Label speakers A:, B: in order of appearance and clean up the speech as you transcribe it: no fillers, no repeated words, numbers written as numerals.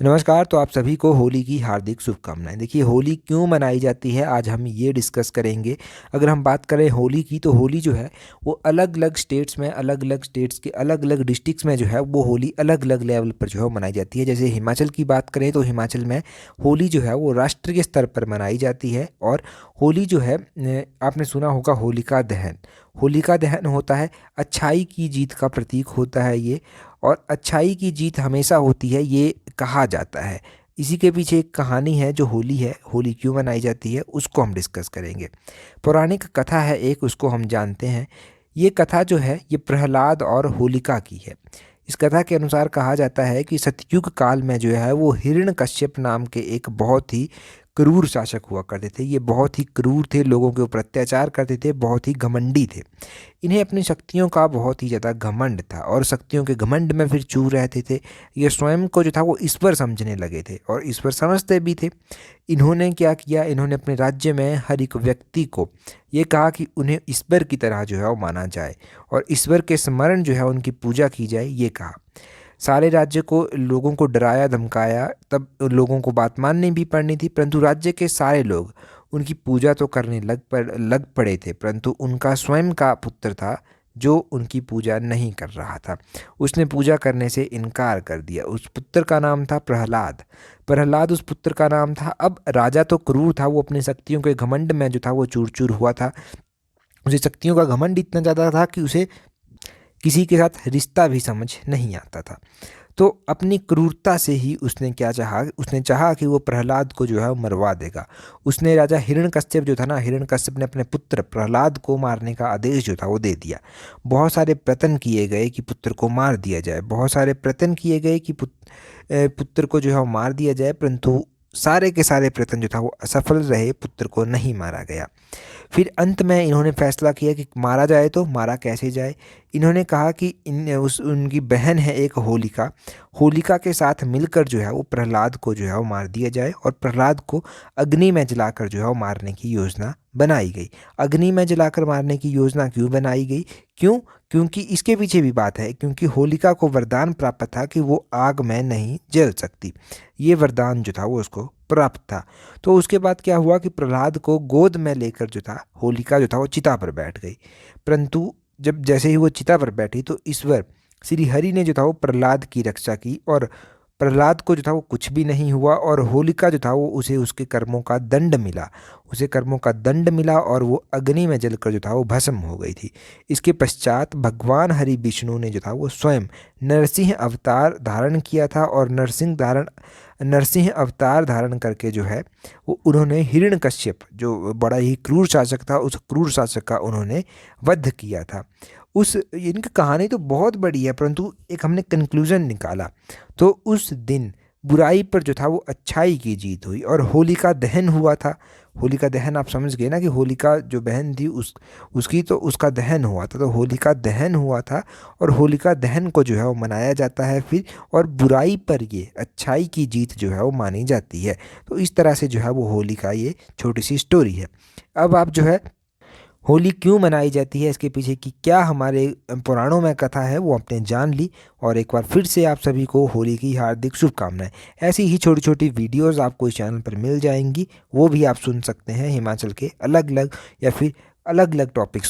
A: नमस्कार। तो आप सभी को होली की हार्दिक शुभकामनाएं। देखिए, होली क्यों मनाई जाती है आज हम ये डिस्कस करेंगे। अगर हम बात करें होली की, तो होली जो है वो अलग अलग स्टेट्स में, अलग अलग स्टेट्स के अलग अलग डिस्ट्रिक्ट्स में जो है वो होली अलग अलग लेवल पर जो है मनाई जाती है। जैसे हिमाचल की बात करें तो हिमाचल में होली जो है वो राष्ट्रीय स्तर पर मनाई जाती है। और होली जो है आपने सुना होगा होलिका दहन। होलिका दहन होता है, अच्छाई की जीत का प्रतीक होता है ये। और अच्छाई की जीत हमेशा होती है ये कहा जाता है। इसी के पीछे एक कहानी है जो होली है, होली क्यों मनाई जाती है उसको हम डिस्कस करेंगे। पौराणिक कथा है एक, उसको हम जानते हैं। ये कथा जो है ये प्रहलाद और होलिका की है। इस कथा के अनुसार कहा जाता है कि सतयुग काल में जो है वो हिरण्यकश्यप नाम के एक बहुत ही क्रूर शासक हुआ करते थे। ये बहुत ही क्रूर थे, लोगों के ऊपर अत्याचार करते थे, बहुत ही घमंडी थे। इन्हें अपनी शक्तियों का बहुत ही ज़्यादा घमंड था और शक्तियों के घमंड में फिर चूर रहते थे। ये स्वयं को जो था वो ईश्वर समझने लगे थे और ईश्वर समझते भी थे। इन्होंने क्या किया, इन्होंने अपने राज्य में हर एक व्यक्ति को ये कहा कि उन्हें ईश्वर की तरह जो है वो माना जाए और ईश्वर के स्मरण जो है उनकी पूजा की जाए, ये कहा। सारे राज्य को, लोगों को डराया धमकाया। तब लोगों को बात माननी भी पड़नी थी, परंतु राज्य के सारे लोग उनकी पूजा तो करने लग पड़े थे। परंतु उनका स्वयं का पुत्र था जो उनकी पूजा नहीं कर रहा था। उसने पूजा करने से इनकार कर दिया। उस पुत्र का नाम था प्रहलाद। प्रहलाद उस पुत्र का नाम था। अब राजा तो क्रूर था, वो अपनी शक्तियों के घमंड में जो था वो चूर चूर हुआ था। उसे शक्तियों का घमंड इतना ज़्यादा था कि उसे किसी के साथ रिश्ता भी समझ नहीं आता था। तो अपनी क्रूरता से ही उसने क्या चाहा, उसने चाहा कि वो प्रहलाद को जो है वो मरवा देगा। उसने राजा हिरण्यकश्यप जो था ना, हिरण्यकश्यप ने अपने पुत्र प्रहलाद को मारने का आदेश जो था वो दे दिया। बहुत सारे प्रयत्न किए गए कि पुत्र को मार दिया जाए, बहुत सारे प्रयत्न किए गए कि पुत्र को जो है वो मार दिया जाए, परंतु सारे के सारे प्रयत्न जो था वो असफल रहे, पुत्र को नहीं मारा गया। फिर अंत में इन्होंने फैसला किया कि मारा जाए तो मारा कैसे जाए। इन्होंने कहा कि उनकी बहन है एक होलिका, होलिका के साथ मिलकर जो है वो प्रहलाद को जो है वो मार दिया जाए और प्रहलाद को अग्नि में जलाकर जो है वो मारने की योजना बनाई गई। अग्नि में जलाकर मारने की योजना क्यों बनाई गई? क्यों? क्योंकि इसके पीछे भी बात है, क्योंकि होलिका को वरदान प्राप्त था कि वो आग में नहीं जल सकती। ये वरदान जो था वो उसको प्राप्त था। तो उसके बाद क्या हुआ कि प्रहलाद को गोद में लेकर जो था होलिका जो था वो चिता पर बैठ गई। परंतु जब जैसे ही वो चिता पर बैठी तो ईश्वर श्री हरि ने जो था वो प्रहलाद की रक्षा की और प्रहलाद को जो था वो कुछ भी नहीं हुआ और होलिका जो था वो उसे उसके कर्मों का दंड मिला। उसे कर्मों का दंड मिला और वो अग्नि में जलकर जो था वो भस्म हो गई थी। इसके पश्चात भगवान हरि विष्णु ने जो था वो स्वयं नरसिंह अवतार धारण किया था और नरसिंह अवतार धारण करके जो है वो उन्होंने हिरण्यकश्यप जो बड़ा ही क्रूर शासक था, उस क्रूर शासक का उन्होंने वध किया था। उस इनकी कहानी तो बहुत बड़ी है, परंतु एक हमने कंक्लूजन निकाला। तो उस दिन बुराई पर जो था वो अच्छाई की जीत हुई और होलिका दहन हुआ था। होलिका दहन आप समझ गए ना, कि होलिका जो बहन थी उसकी तो उसका दहन हुआ था, तो होलिका दहन हुआ था। और होलिका दहन को जो है वो मनाया जाता है फिर, और बुराई पर ये अच्छाई की जीत जो है वो मानी जाती है। तो इस तरह से जो है वो होली का ये छोटी सी स्टोरी है। अब आप जो है होली क्यों मनाई जाती है, इसके पीछे की क्या हमारे पुराणों में कथा है, वो आपने जान ली। और एक बार फिर से आप सभी को होली की हार्दिक शुभकामनाएं। ऐसी ही छोटी छोटी वीडियोस आपको इस चैनल पर मिल जाएंगी, वो भी आप सुन सकते हैं हिमाचल के अलग अलग या फिर अलग अलग टॉपिक्स